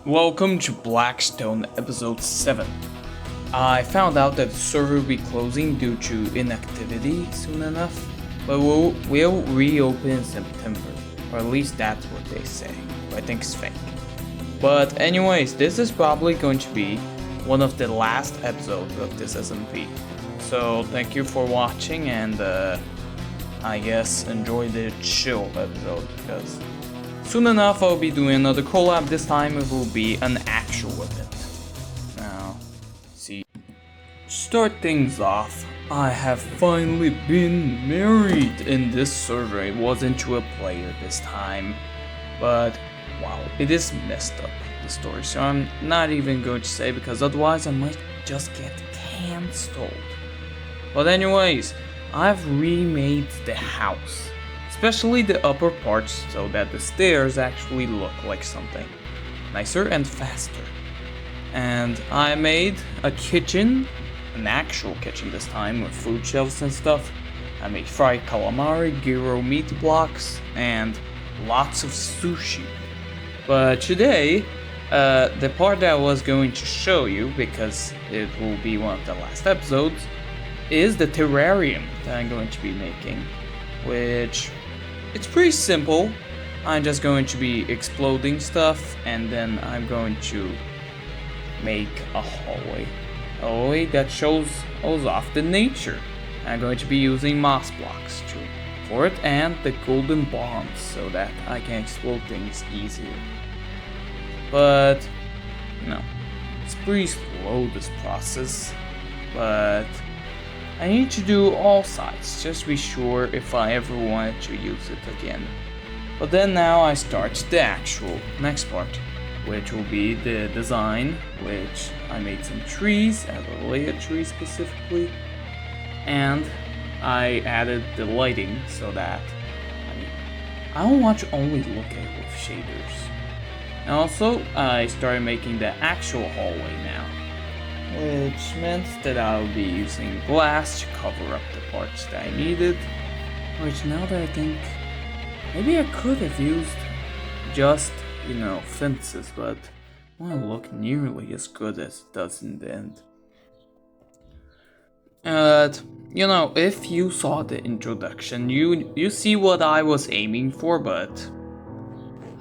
Welcome to Blackstone episode 7. I found out that the server will be closing due to inactivity soon enough, but we'll reopen in September, or at least that's what they say, but I think it's fake. But anyways, this is probably going to be one of the last episodes of this SMP. So thank you for watching and I guess enjoy the chill episode because soon enough I'll be doing another collab. This time it will be an actual event. Now, see. Start things off. I have finally been married in this server. It wasn't to a player this time. But wow, it is messed up, the story. So I'm not even going to say because otherwise I might just get cancelled. But anyways, I've remade the house. Especially the upper parts so that the stairs actually look like something nicer and faster. And I made a kitchen, an actual kitchen this time with food shelves and stuff. I made fried calamari, gyro meat blocks, and lots of sushi. But today, the part that I was going to show you, because it will be one of the last episodes, is the terrarium that I'm going to be making, which it's pretty simple. I'm just going to be exploding stuff and then I'm going to make a hallway that shows off the nature. I'm going to be using moss blocks for it and the golden bombs so that I can explode things easier. But no, it's pretty slow, this process, but I need to do all sides, just to be sure if I ever wanted to use it again. But then now I start the actual next part, which will be the design, which I made some trees, a layer tree specifically, and I added the lighting so that, I don't want to only look at it with shaders. And also, I started making the actual hallway now, which meant that I'll be using glass to cover up the parts that I needed, which now that I think, maybe I could have used just, fences, but it won't look nearly as good as it does in the end. If you saw the introduction, you see what I was aiming for, but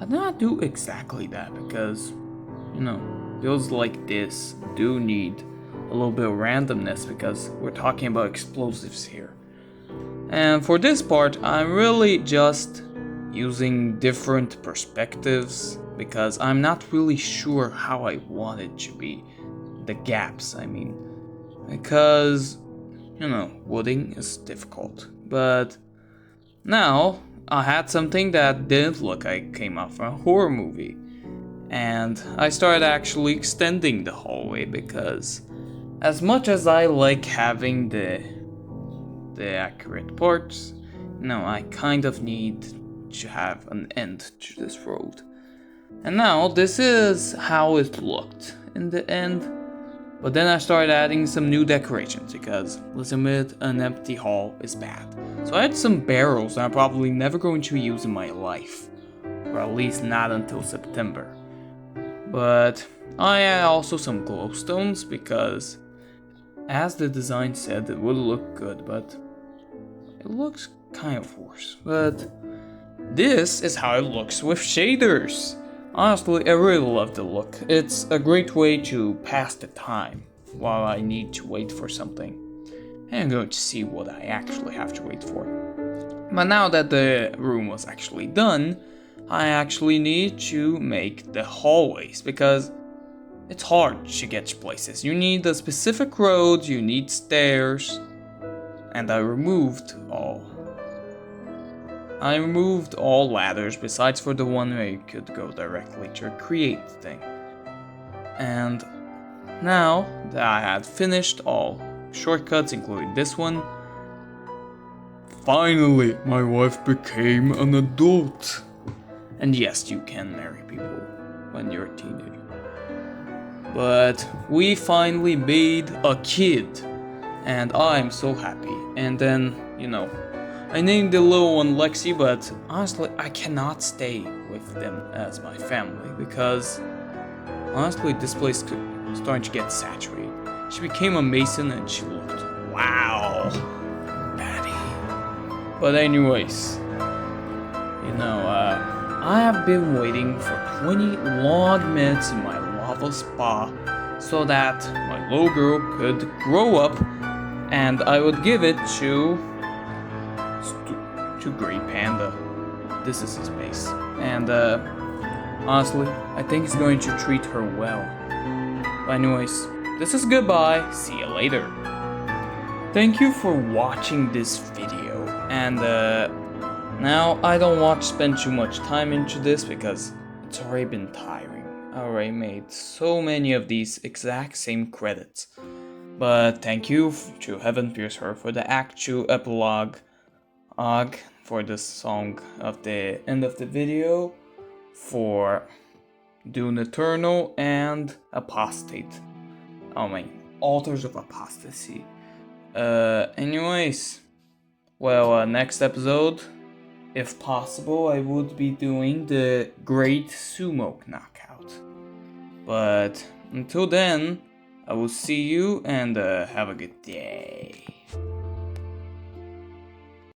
I did not do exactly that because, builds like this do need a little bit of randomness because we're talking about explosives here. And for this part, I'm really just using different perspectives because I'm not really sure how I want it to be. The gaps, because, wooding is difficult. But now I had something that didn't look like it came out from a horror movie. And I started actually extending the hallway because as much as I like having the accurate parts, I kind of need to have an end to this road. And now this is how it looked in the end. But then I started adding some new decorations because, let's admit, an empty hall is bad. So I had some barrels that I'm probably never going to use in my life. Or at least not until September. But I add also some glowstones because, as the design said, it would look good, but it looks kind of worse. But this is how it looks with shaders. Honestly, I really love the look. It's a great way to pass the time while I need to wait for something. And I'm going to see what I actually have to wait for. But now that the room was actually done, I actually need to make the hallways because it's hard to get to places. You need a specific road, you need stairs, and I removed all ladders besides for the one where you could go directly to create the thing. And now that I had finished all shortcuts, including this one, finally my wife became an adult. And yes, you can marry people when you're a teenager. But we finally made a kid. And I'm so happy. And then, I named the little one Lexi, but honestly, I cannot stay with them as my family because Honestly, this place could starting to get saturated. She became a mason and she looked, wow, Patty. But anyways, I have been waiting for 20 long minutes in my lava spa so that my little girl could grow up and I would give it to Great Panda. This is his base. And honestly, I think he's going to treat her well. But anyways, this is goodbye. See you later. Thank you for watching this video. And now I don't want to spend too much time into this because it's already been tiring. I already made so many of these exact same credits. But thank you to Heaven Pierce Her for the Act 2 epilogue for the song of the end of the video, for Dune Eternal and Apostate. Oh my, Altars of Apostasy. Anyways, well, next episode, if possible, I would be doing the Great Sumo Knockout. But until then, I will see you and have a good day.